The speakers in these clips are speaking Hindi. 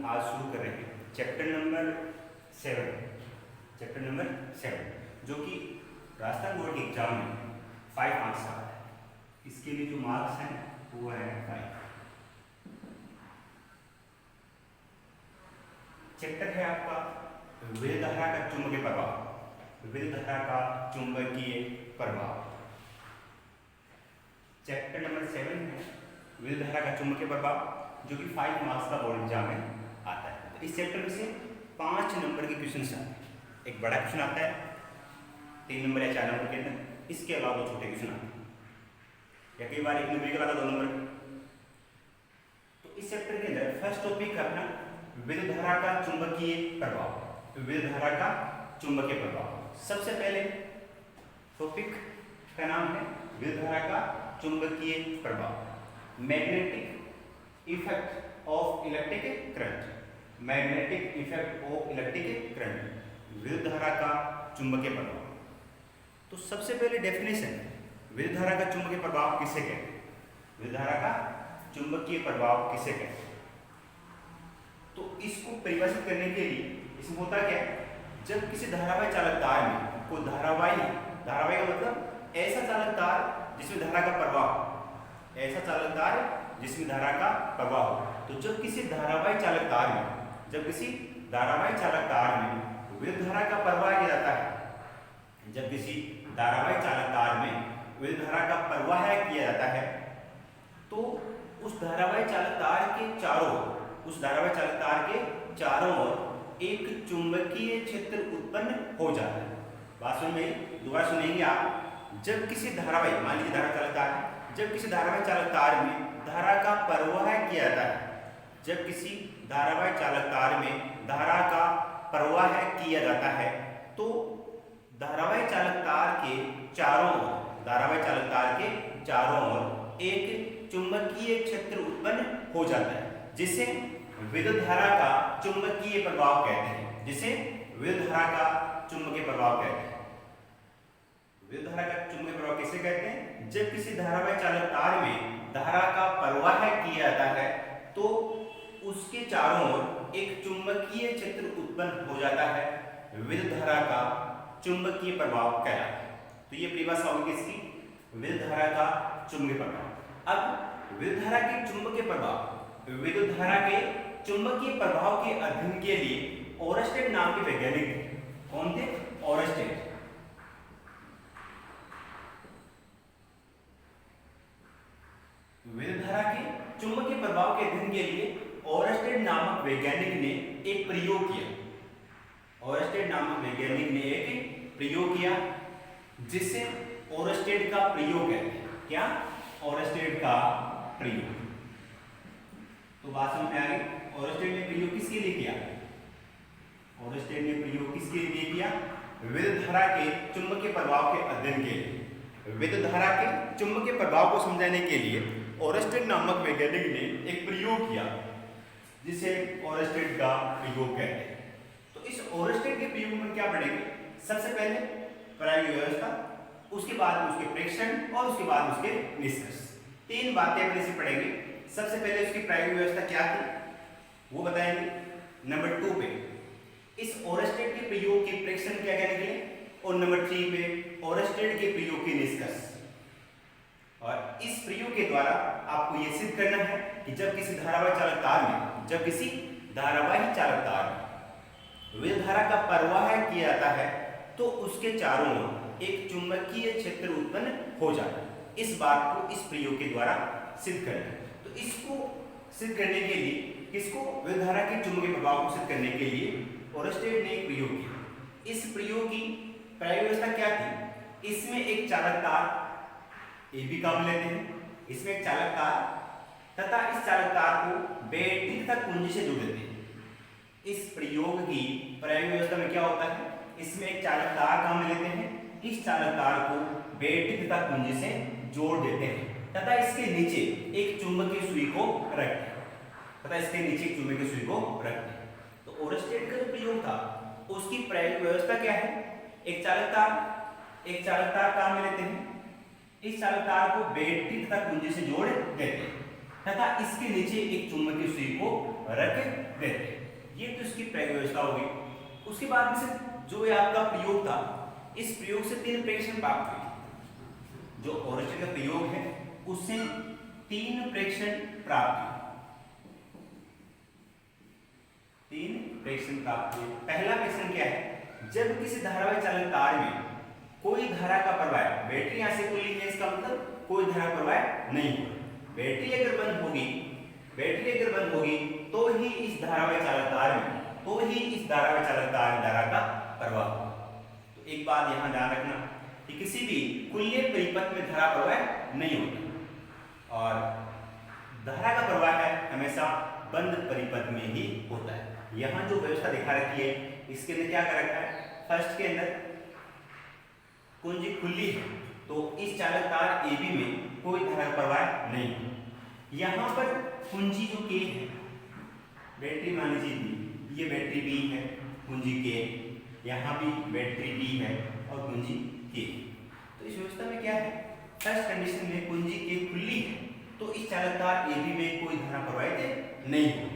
आज शुरू कर रहे हैं चैप्टर नंबर 7 जो कि राजस्थान बोर्ड के एग्जाम में 5 मार्क्स आता है। इसके लिए जो मार्क्स हैं वो है 5। चैप्टर है आपका विद्युत धारा का चुंबकीय प्रभाव। विद्युत धारा का चुंबकीय प्रभाव चैप्टर नंबर 7 है विद्युत धारा का चुंबकीय प्रभाव, जो कि 5 मार्क्स का बोर्ड एग्जाम में आता है। तो इस चैप्टर में से 5 नंबर के क्वेश्चन आते हैं। एक बड़ा क्वेश्चन आता है 3 नंबर या 4 नंबर के अंदर, इसके अलावा दो छोटे क्वेश्चन आते हैं, या कई बार 1 नंबर के अलावा 2 नंबर। तो इस चैप्टर के अंदर फर्स्ट टॉपिक है अपना विद्युत धारा का चुंबकीय प्रभाव। विद्युत धारा का चुंबकीय प्रभाव सबसे पहले टॉपिक का नाम है विद्युत धारा का चुंबकीय प्रभाव। Magnetic effect of electric current. Magnetic effect of electric current, विद्युत धारा का चुंबकीय प्रभाव। तो सबसे पहले डेफिनेशन, विद्युत धारा का चुंबकीय प्रभाव किसे कहते हैं? विद्युत धारा का चुंबकीय प्रभाव किसे कहते हैं? तो इसको परिभाषित करने के लिए इसमें होता क्या है, जब किसी धारावाही चालक तार में कोई धारावाही का मतलब ऐसा चालक तार जिसमें धारा का प्रवाह, ऐसा चालक तार जिसमें धारा का प्रवाह हो। तो जब किसी धारावाही चालक तार में विद्युत धारा का प्रवाह किया जाता है, जब किसी धारावाही चालक तार में विद्युत धारा का प्रवाह किया जाता है, तो उस धारावाही चालक तार के चारों ओर एक चुंबकीय क्षेत्र उत्पन्न हो जाता है। बात सुन में दोबारा सुनेंगे आप। जब किसी धारावाही, मान लीजिए धारा चालक तार, जब किसी धारावाही चालक तार में धारा का प्रवाह किया जाता है, जब किसी धारावाही चालक तार में धारा का प्रवाह किया जाता है, तो धारावाही चालक तार के चारों ओर एक चुंबकीय क्षेत्र उत्पन्न हो जाता है, जिसे विद्युत धारा का चुंबकीय प्रभाव कहते हैं। विद्युत धारा का चुंबकीय प्रभाव किसे कहते हैं? जब किसी धारावाही चालक तार में धारा का प्रवाह किया जाता है, तो उसके चारों ओर एक चुंबकीय क्षेत्र उत्पन्न हो जाता है, विद्युत धारा का चुंबकीय प्रभाव कहलाता है। तो ये परिभाषा होगी किसकी? विद्युत धारा का चुंबकीय प्रभाव। अब विद्युत धारा के चुंबकीय प्रभाव के अध्ययन के लिए ओरस्टेड नाम के वैज्ञानिक थे। कौन थे? ओरस्टेड। विद्युत धारा के चुंबकीय प्रभाव के अध्ययन के लिए ओरस्टेड नामक वैज्ञानिक ने एक प्रयोग किया, जिसे ओरस्टेड का प्रयोग कहते हैं। क्या? ओरस्टेड का प्रयोग। तो बात समझ में आ गई। ओरस्टेड ने प्रयोग किसके लिए किया? विद्युत धारा के चुंबकीय प्रभाव के अध्ययन के लिए। विद्युत धारा के चुंबकीय प्रभाव को समझाने के लिए ओरस्टेड नामक वैज्ञानिक ने एक प्रयोग किया, जिसे ओरस्टेड का प्रयोग कहते हैं। तो इस ओरस्टेड के प्रयोग में क्या पढ़ेंगे? सबसे पहले प्रायोगिक व्यवस्था, उसके बाद उसके प्रेक्षण और उसके बाद उसके निष्कर्ष। 3 बातें अपने से पढ़ेंगे। सबसे पहले उसकी प्रायोगिक व्यवस्था क्या थी वो बताएंगे। नंबर 2 पे इस ओरस्टेड के प्रयोग के प्रेक्षण क्या क्या निकले, और नंबर 3 पे ओरस्टेड के प्रयोग के निष्कर्ष। और इस प्रयोग के द्वारा आपको यह सिद्ध करना है कि जब किसी धारावाही चालक तार में विद्युत धारा का प्रवाह किया जाता है, तो उसके चारों ओर एक चुंबकीय क्षेत्र उत्पन्न हो जाता है। इस बात को इस प्रयोग के द्वारा सिद्ध करना है। तो इसको सिद्ध करने के लिए विद्युत धारा के चुंबकीय प्रभाव को सिद्ध करने के लिए ओरस्टेड ने एक प्रयोग किया। इस प्रयोग की प्रायोगिक व्यवस्था क्या थी? इसमें एक चालक तार AB काम लेते हैं, इसमें एक चालक तार तथा इस चालक तार को बैटरी तथा कुंजी से जोड़ देते हैं। इस प्रयोग की प्रायोगिक व्यवस्था में क्या होता है? इसमें एक चालक तार काम लेते हैं, इस चालक तार को बैटरी तथा कुंजी से जोड़ देते हैं तथा इसके नीचे एक चुंबकीय सुई को रखते हैं। तो ओरस्टेड का जो प्रयोग था उसकी प्रायोगिक व्यवस्था क्या है? एक चालक तार काम में लेते हैं, इस चालक तार को बैटरी तथा कुंजी से जोड़ देते हैं तथा इसके नीचे एक चुंबकीय सुई को रख देते हैं। ये तो इसकी प्रयोग व्यवस्था होगी। उसके बाद में से जो ये आपका प्रयोग था, इस प्रयोग से 3 प्रेक्षण प्राप्त हुए। जो ओरेस्टेड का प्रयोग है उससे 3 प्रेक्षण प्राप्त हुए। 3 प्रेक्षण प्राप्त हुए। पहला प्रेक्षण क्या है? जब किसी धारावाही चालक तार में कोई धारा का प्रवाह, बैटरी यहां से खुली है, इसका मतलब कोई धारा प्रवाह नहीं हो। बैटरी अगर बंद होगी तो ही इस धारावाही चालक तार में धारा का प्रवाह होगा। तो एक बात यहां ध्यान रखना कि किसी भी खुले परिपथ में धारा प्रवाह नहीं होता और धारा का प्रवाह है हमेशा बंद परिपथ में ही होता है। यहां जो व्यवस्था दिखा रखी है इसके अंदर क्या कर रखा है? फर्स्ट के अंदर कुंजी खुली है तो इस चालक तार AB में कोई धारा प्रवाह नहीं है। यहाँ पर कुंजी जो K है, बैटरी मान लीजिए B, ये बैटरी B है, कुंजी K, यहाँ भी बैटरी B है और कुंजी K। तो इस व्यवस्था में क्या है? फर्स्ट कंडीशन में कुंजी K खुली है तो इस चालक तार AB में कोई धारा प्रवाहित नहीं होगी।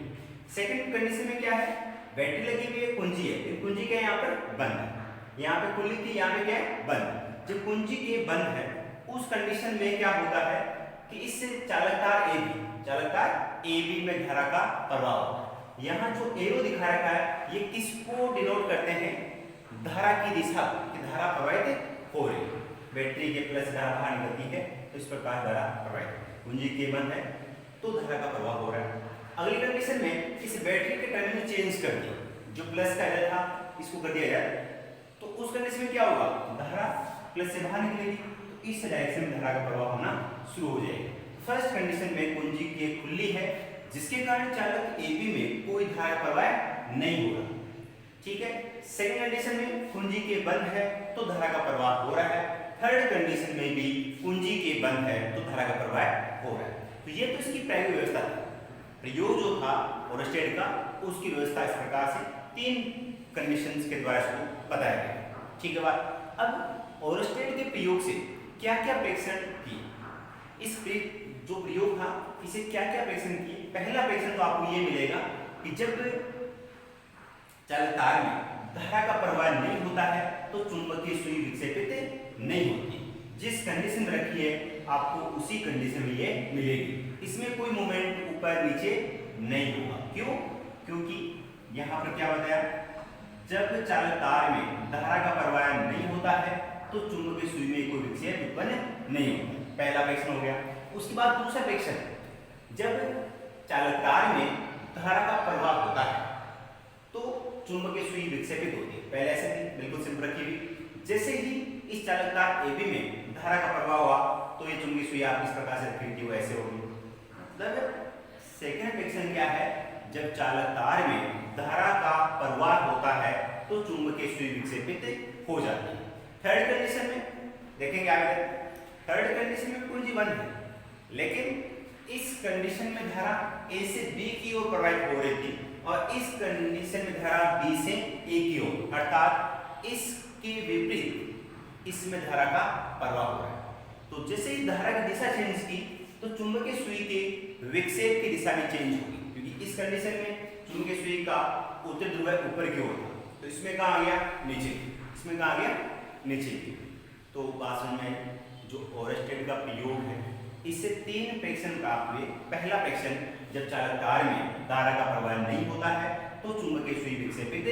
सेकंड कंडीशन में क्या है? बैटरी लगी हुई है, कुंजी है, कुंजी क्या है यहाँ पर? बंद है। यहाँ पे खुली थी, यहाँ पे क्या है? बंद। जब कुंजी के बंद है उस कंडीशन में क्या होता है कि इस चालक तार AB में धारा का प्रवाह होता है। यहाँ जो एरो दिखा रखा है ये किसको डिनोट करते हैं? धारा की दिशा, कि धारा प्रवाहित हो रही है। बैटरी के प्लस धारा बाहर निकलती है तो इस प्रकार धारा प्रवाहित। कुंजी के बंद है तो धारा का प्रवाह हो रहा है। अगली कंडीशन में इस बैटरी के टर्मिनल चेंज कर दिया, जो प्लस का एरो था इसको कर दिया जाए तो उस कंडीशन में क्या होगा? धारा प्लस से बाहर निकलेगी तो इस डायरेक्शन में धारा का प्रवाह होना शुरू हो जाएगा। फर्स्ट कंडीशन में कुंजी K खुली है जिसके कारण चालक AB में कोई धारा प्रवाह नहीं हो रहा, ठीक है। सेकंड कंडीशन में कुंजी K बंद है तो धारा का प्रवाह हो रहा है। थर्ड कंडीशन में भी कुंजी K बंद है तो धारा का प्रवाह हो रहा है। तो ये तो इसकी प्रायोगिक व्यवस्था है। प्रयोग जो था ओरेस्टेड का उसकी व्यवस्था इस प्रकार से 3 कंडीशंस के द्वारा इसको बताया गया, ठीक है बात। अब ओरेस्टेड के प्रयोग से क्या क्या प्रेक्षण किए? इस जो प्रयोग था इसे क्या क्या प्रेक्षण किए? पहला प्रेक्षण तो आपको ये मिलेगा कि जब चालक तार में धारा का प्रवाह नहीं होता है तो चुंबकीय सुई विक्षेपित नहीं होती। जिस कंडीशन में रखी है आपको उसी कंडीशन में ये मिलेगी। इसमें कोई मोमेंट ऊपर नीचे नहीं होगा। क्यों? क्योंकि यहाँ पर क्या बताया? जब चालक तार में धारा का प्रवाह नहीं होता है तो चुंबकीय सुई में कोई विक्षेप उत्पन्न नहीं होता। पहला प्रेक्षण हो गया। उसके बाद दूसरा प्रेक्षण, जब चालक तार में धारा का प्रवाह होता है तो चुंबकीय सुई विक्षेपित होती है। पहले ऐसे थी, बिल्कुल सिंपल रखी हुई। जैसे ही इस चालक तार AB में धारा का प्रवाह हुआ तो ये चुंबकीय सुई आप इस प्रकार से रखी थी वो ऐसे होगी। मतलब सेकंड प्रेक्षण क्या है? जब चालक तार में धारा का प्रवाह होता है तो चुंबकीय सुई विक्षेपित हो जाती है। थर्ड कंडीशन में देखेंगे आगे। थर्ड कंडीशन में कुंजी बंद है लेकिन इस कंडीशन में धारा A से B की ओर प्रवाहित हो रही थी और इस कंडीशन में धारा B से A की ओर, अर्थात इसके विपरीत इसमें धारा का प्रवाह हो रहा है। तो जैसे ही धारा की दिशा चेंज की तो चुंबकीय सुई के विक्षेप की दिशा भी चेंज होगी, क्योंकि इस कंडीशन में चुंबकीय सुई का उत्तर ध्रुव ऊपर की ओर था तो इसमें कहाँ आ गया? नीचे। इसमें कहाँ आ गया? नीचे। तो बात समझ में आई। जो ओरेस्टेड का प्रयोग है इससे 3 प्रेक्षण प्राप्त हुए। पहला प्रेक्षण, जब चालक तार में धारा का प्रवाह नहीं होता है तो चुंबकीय सुई विक्षेपित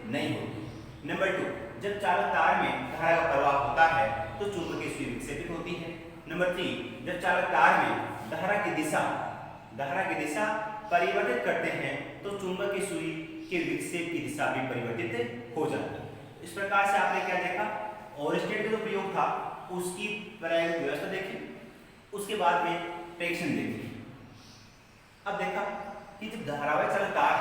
नहीं होती। नंबर 2, जब चालक तार में धारा का प्रवाह होता है तो चुंबकीय सुई विक्षेपित होती है। नंबर 3, जब चालक तार में धारा की दिशा परिवर्तित करते हैं तो चुंबकीय सुई के विक्षेप की दिशा भी परिवर्तित हो जाती है। इस प्रकार से आपने क्या देखा? ओरेस्टेड का जो प्रयोग था उसकी प्रायोगिक व्यवस्था देखी, उसके बाद में प्रेक्षण देखी। अब देखा कि जब धारावाही चालक तार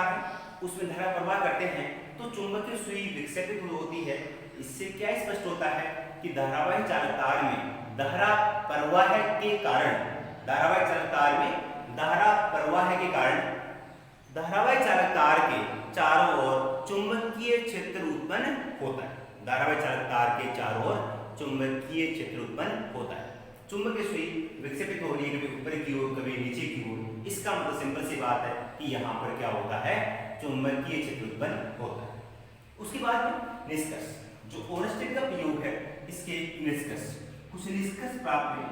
है उसमें धारा प्रवाह करते हैं तो चुंबकीय सुई विक्षेपित होती है। इससे क्या स्पष्ट होता है कि धारावाही चालक तार में धारा प्रवाह के कारण धारावाही चालक तार के चारों ओर चुंबकीय क्षेत्र उत्पन्न होता है। चुंबकीय सुई विक्षेपित हो रही है, कभी ऊपर की ओर कभी नीचे की ओर। इसका मतलब सिंपल सी बात है कि यहाँ पर क्या होता है, चुंबकीय क्षेत्र उत्पन्न होता है। उसके बाद निष्कर्ष, जो ओरस्टेड का प्रयोग है इसके निष्कर्ष, कुछ निष्कर्ष प्राप्त हुए।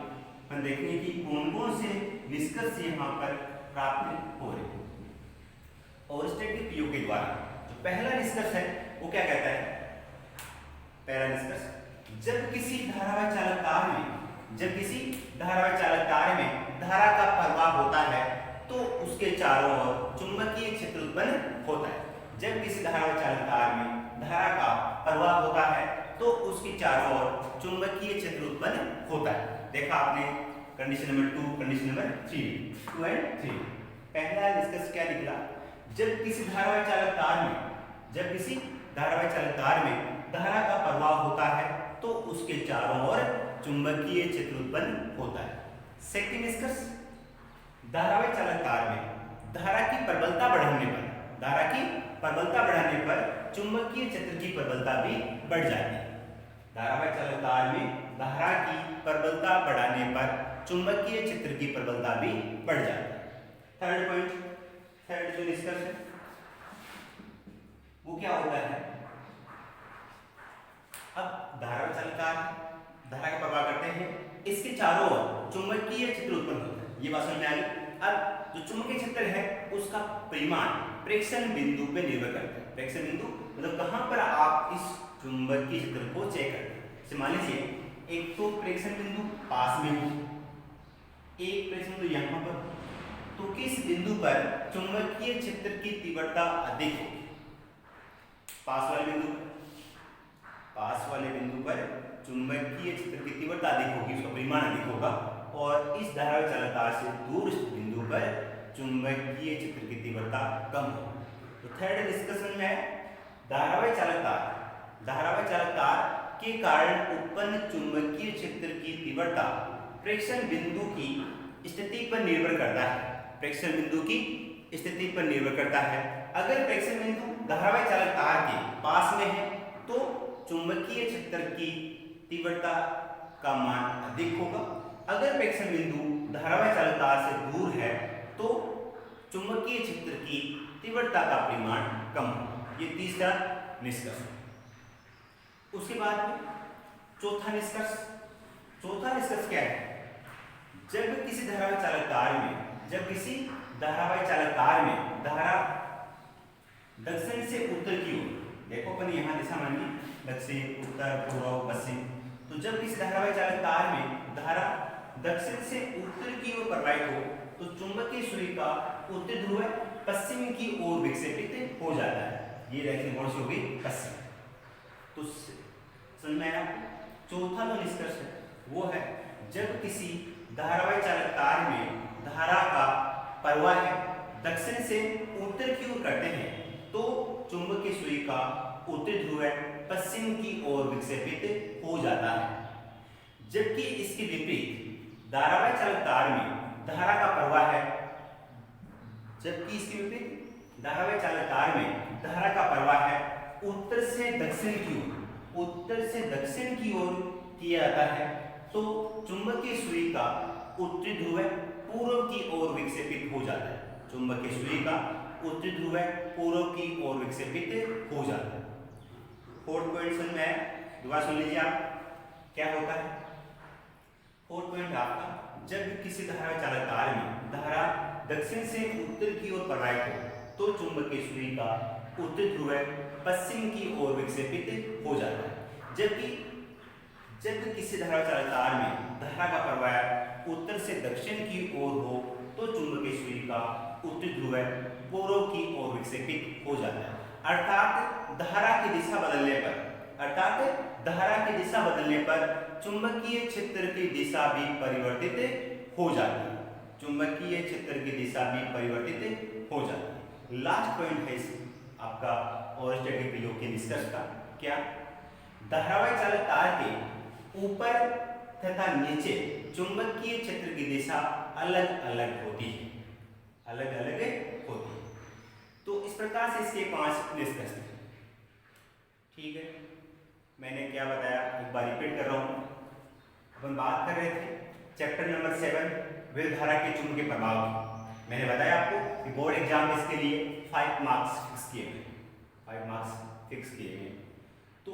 हम देखेंगे कि कौन कौन से निष्कर्ष यहाँ पर प्राप्त हो रहे हैं ओरस्टेड के प्रयोग के द्वारा। जो पहला निष्कर्ष है वो क्या कहता है, पहला निष्कर्ष, जब किसी धारावाही चालक तार में धारा का प्रवाह होता है तो उसके चारों ओर चुंबकीय क्षेत्र उत्पन्न होता है। जब किसी धारावाही चालक तार में धारा का प्रवाह होता है तो उसके चारों ओर चुंबकीय क्षेत्र उत्पन्न होता है। देखा आपने condition number 2, condition number 3, 2 and 3। पहला निष्कर्ष क्या निकला, जब किसी धारावाही चालक तार में धारा का प्रवाह होता है तो उसके चारों ओर चुंबकीय क्षेत्र उत्पन्न होता है। सेकंड निष्कर्ष, धारावाही चालक तार में धारा की प्रबलता बढ़ाने पर चुंबकीय क्षेत्र की प्रबलता भी बढ़ जाती है। धारावाही चालक तार में धारा की प्रबलता बढ़ाने पर चुंबकीय क्षेत्र की प्रबलता भी बढ़ जाती है। थर्ड पॉइंट, थर्ड जो निष्कर्ष है वो क्या होता है, अब धारावाही चालक तार धारा का प्रवाह करते हैं, इसके चारों ओर चुंबकीय क्षेत्र उत्पन्न होता है। ये बात समझ में आ गई। अब जो चुंबकीय क्षेत्र है उसका परिमाण प्रेक्षण बिंदु पे निर्भर करता है। प्रेक्षण बिंदु मतलब कहां पर आप इस चुंबकीय क्षेत्र को चेक करते हैं। जैसे मान लीजिए एक तो प्रेक्षण बिंदु पास में हो, एक प्रेक्षण बिंदु यहाँ पर, तो किस बिंदु पर चुंबकीय क्षेत्र की तीव्रता अधिक होगी, पास वाले बिंदु पर चुंबकीय क्षेत्र की तीव्रता अधिक होगी, उसका परिमाण अधिक होगा, और इस धारावाही चालक तार से दूर बिंदु पर चुंबकीय क्षेत्र की तीव्रता कम होगी। तो थर्ड डिस्कशन में धारावाही चालक तार के कारण उत्पन्न चुंबकीय क्षेत्र की तीव्रता प्रेक्षण बिंदु की स्थिति पर निर्भर करता है। अगर प्रेक्षण बिंदु धारावाही चालक तार के पास में है तो चुंबकीय क्षेत्र की तीव्रता का मान अधिक होगा। अगर प्रेक्षण बिंदु धारावाही चालक तार से दूर है तो चुंबकीय क्षेत्र की तीव्रता का परिमाण कम होगा। ये तीसरा निष्कर्ष। उसके बाद चौथा निष्कर्ष क्या है, जब किसी धारावाही चालक तार में धारा दक्षिण से उत्तर की ओर, देखो अपन यहाँ दिशा मानिए दक्षिण, उत्तर, पूर्व, पश्चिम, तो जब किसी धारावाही चालक तार में धारा दक्षिण से उत्तर की ओर प्रवाहित हो तो चुंबकीय सुई का उत्तरी ध्रुव पश्चिम की ओर विक्षेपित हो जाता है। ये डायरेक्शन कौन सी होगी, पश्चिम। तो समझ में आया। चौथा जो निष्कर्ष है वो है, जब किसी धारावाही चालक तार में धारा का प्रवाह दक्षिण से उत्तर की ओर करते हैं तो चुंबकीय सुई का उत्तरी ध्रुव पश्चिम की ओर विक्षेपित हो जाता है। जबकि इसके विपरीत धारावाही चालक तार में धारा का प्रवाह उत्तर से दक्षिण की ओर किया जाता है तो चुंबकीय सुई का उत्तरी ध्रुव पूर्व की ओर विक्षेपित हो जाता है। चुंबकीय सुई का उत्तरी ध्रुव पूर्व की ओर विक्षेपित हो जाता है। फोर्थ पॉइंट समझ में आया, दोबारा सुन लीजिए आप क्या होता है। फोर्थ पॉइंट आपका, जब किसी धारावाही चालक तार में धारा दक्षिण से उत्तर की ओर प्रवाहित हो तो चुंबकीय सुई का उत्तरी ध्रुव पश्चिम की ओर विक्षेपित हो जाता है। जबकि जब किसी धारावाही चालक तार में धारा का प्रवाह उत्तर से दक्षिण की ओर हो तो चुंबकीय सुई का उत्तरी ध्रुव पूर्व की ओर विक्षेपित हो जाता है। अर्थात धारा की दिशा बदलने पर चुंबकीय क्षेत्र की दिशा भी परिवर्तित हो जाती है। लास्ट पॉइंट है आपका ओरस्टेड के प्रयोग के निष्कर्ष का, क्या धारावाही चालक तार के ऊपर तथा नीचे चुंबकीय क्षेत्र की दिशा अलग अलग होती है। तो इस प्रकार से इसके 5 निष्कर्ष थे। ठीक है, मैंने क्या बताया एक बार रिपीट कर रहा हूं। अपन बात कर रहे थे चैप्टर नंबर 7 विद्युत धारा के चुंबकीय प्रभाव। मैंने बताया आपको कि बोर्ड एग्जाम में इसके लिए 5 मार्क्स फिक्स किए गए, 5 मार्क्स फिक्स किए गए। तो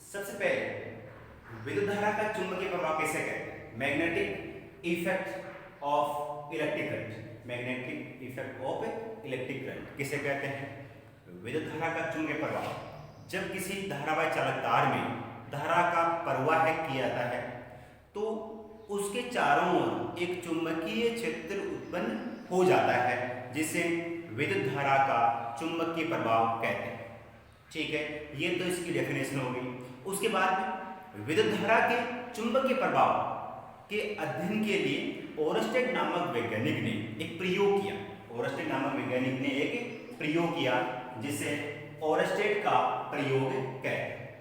सबसे पहले विद्युत धारा का चुंबकीय प्रभाव कैसे कहते हैं? Magnetic effect of electric current. Magnetic effect of electric current किसे कहते हैं? विद्युत धारा का चुंबकीय प्रभाव जब किसी धारावाही चालक तार में धारा का प्रवाह किया जाता है तो उसके चारों ओर एक चुंबकीय क्षेत्र उत्पन्न हो जाता है, जिसे विद्युत धारा का चुंबकीय प्रभाव कहते हैं। ठीक है, ये तो इसकी डेफिनेशन हो गई। उसके बाद विद्युत धारा के चुंबकीय प्रभाव के अध्ययन के लिए ओरस्टेड नामक वैज्ञानिक ने एक प्रयोग किया। ओरस्टेड नामक वैज्ञानिक ने एक प्रयोग किया जिसे ओरस्टेड का प्रयोग कहते हैं,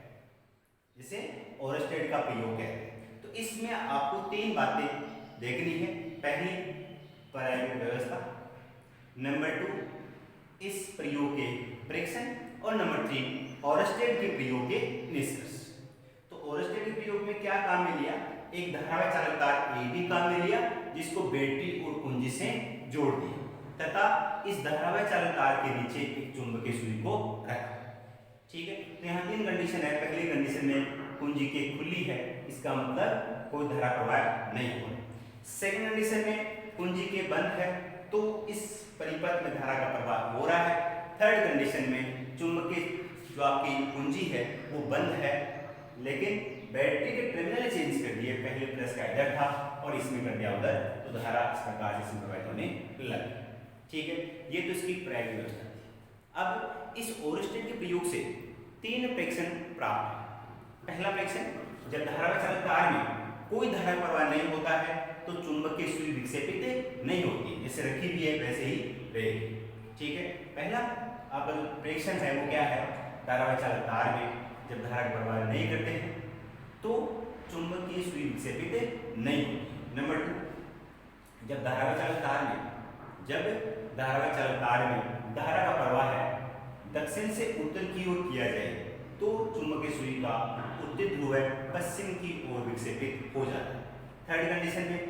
जिसे ओरस्टेड का प्रयोग कहते हैं। तो इसमें आपको 3 बातें देखनी है। पहली, परावर्तन व्यवस्था, नंबर 2 इस प्रयोग के प्रेक्षण, और नंबर 3 ओरस्टेड के प्रयोग के निष्कर्ष। तो ओरस्टेड के प्रयोग में क्या काम में लिया? एक धारावाही चालक तार AB काम में लिया जिसको बैटरी और कुंजी से जोड़ दिया तथा इस धारावाही चालक तार के नीचे एक चुंबकीय सुई को रखा। ठीक है, तो यहाँ 3 कंडीशन है। पहली कंडीशन में कुंजी के खुली है, इसका मतलब कोई धारा प्रवाह नहीं हो रहा। सेकंड कंडीशन में कुंजी के बंद है तो इस परिपथ में धारा का प्रवाह हो रहा है। थर्ड कंडीशन में चुंबकीय जो आपकी कुंजी है वो बंद है, लेकिन बैटरी के टर्मिनल चेंज कर दिए, पहले प्लस का इधर था और इसमें कर दिया उधर, तो धारा इस प्रकार से प्रवाहित होने लगी। ठीक है, ये तो इसकी प्रायोगिक व्यवस्था थी। अब इस ओरस्टेड के प्रयोग से 3 प्रेक्षण प्राप्त है। पहला प्रेक्षण, जब धारावाही चालक तार में कोई धारा प्रवाह नहीं होता है तो चुंबकीय सुई विक्षेपित नहीं होती, जैसे रखी भी है वैसे ही रहेगी। ठीक है, पहला आपका जो प्रेक्षण है वो क्या है? धारावाही चालक तार में जब धारा का प्रवाह नहीं करते हैं तो चुंबकीय सुई विक्षेपित नहीं होती। नंबर 2, जब धारावाही चालक तार में धारा का प्रवाह है दक्षिण से उत्तर की ओर किया जाए तो चुंबकीय सुई का उत्तर ध्रुव पश्चिम की ओर विक्षेपित हो जाता है। थर्ड कंडीशन में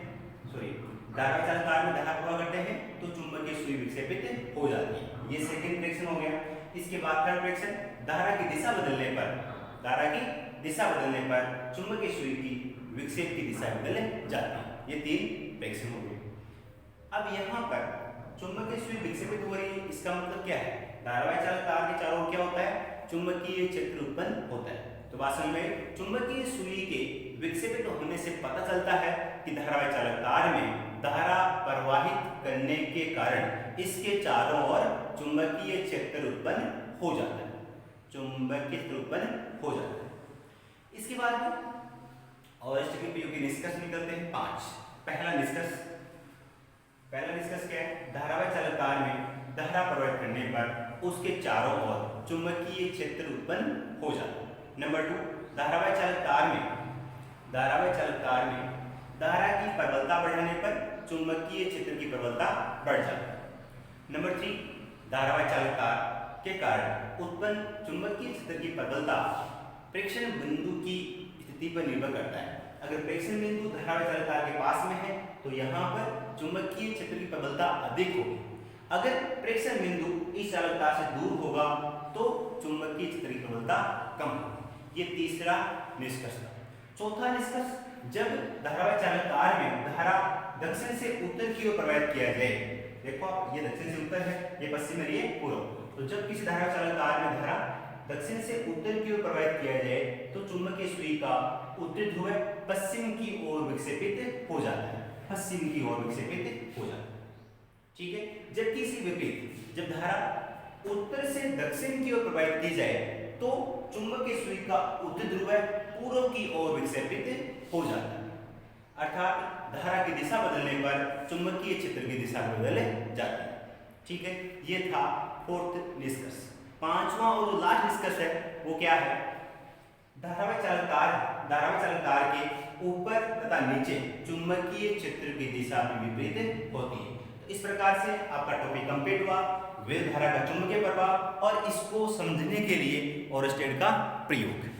धारावाही चालक तार में धारा प्रवाह करते हैं तो चुंबकीय सुई विक्षेपित हो जाती है। ये सेकंड प्रेक्षण हो गया। इसके बाद थर्ड प्रेक्षण, धारा की दिशा बदलने पर चुंबकीय सुई की विक्षेप की दिशा बदल जाती है। ये 3 प्रेक्षण हो गए। अब यहाँ पर चुंबकीय सुई विक्षेपित हो रही है, इसका मतलब क्या है? धारावाही चालक तार के चारों ओर क्या होता है? चुंबकीय क्षेत्र उत्पन्न होता है। तो वास्तव में चुंबकीय सुई के विक्षेपित होने से पता चलता है कि धारावाही चालक तार में धारा प्रवाहित करने के कारण इसके चारों ओर चुंबकीय क्षेत्र उत्पन्न हो जाता है। इसके बाद ओरस्टेड के प्रयोग के निष्कर्ष निकलते हैं 5। पहला निष्कर्ष क्या है? धारावाही चालक तार में धारा प्रवाहित करने पर उसके चारों ओर चुंबकीय क्षेत्र उत्पन्न हो जाता है। नंबर 2, धारावाही चालक तार में धारा की प्रबलता बढ़ाने पर चुंबकीय क्षेत्र की प्रबलता बढ़ जाती है। नंबर 3, धारावाही चालक तार के कारण उत्पन्न चुंबकीय क्षेत्र की प्रबलता प्रेक्षण बिंदु की स्थिति पर निर्भर करता है। अगर प्रेक्षण बिंदु धारावाही चालक तार के पास में है तो यहाँ पर चुंबकीय क्षेत्र की प्रबलता अधिक होगी। अगर प्रेक्षण बिंदु इस चालक तार से दूर होगा तो चुंबकीय क्षेत्र की प्रबलता कम होगी। ये तीसरा निष्कर्ष था। चौथा निष्कर्ष, जब धारावाही चालक तार में धारा दक्षिण से उत्तर की ओर प्रवाहित किया जाए, देखो आप, ये दक्षिण से उत्तर है, ये पश्चिम है, ये पूर्व। तो जब किसी धारावाही चालक तार में धारा दक्षिण से उत्तर की ओर प्रवाहित किया जाए तो चुंबकीय सुई का उत्तरी ध्रुव पश्चिम की ओर विक्षेपित हो जाता है। ठीक है, जबकि इसी विपरीत, जब धारा उत्तर से दक्षिण की ओर प्रवाहित की जाए तो चुंबकीय सुई का उत्तरी ध्रुव पूर्व की ओर विक्षेपित हो जाता है। अर्थात धारा की दिशा बदलने पर चुंबकीय क्षेत्र की दिशा बदल जाती है। ठीक है, ये था 4th निष्कर्ष। 5वां और जो लास्ट निष्कर्ष है वो क्या है? धारावाही चालक तार के ऊपर तथा नीचे चुंबकीय क्षेत्र की दिशा विपरीत होती है। तो इस प्रकार से आपका टॉपिक कंप्लीट हुआ, विद्युत धारा का चुंबकीय प्रभाव और इसको समझने के लिए ओरस्टेड का प्रयोग।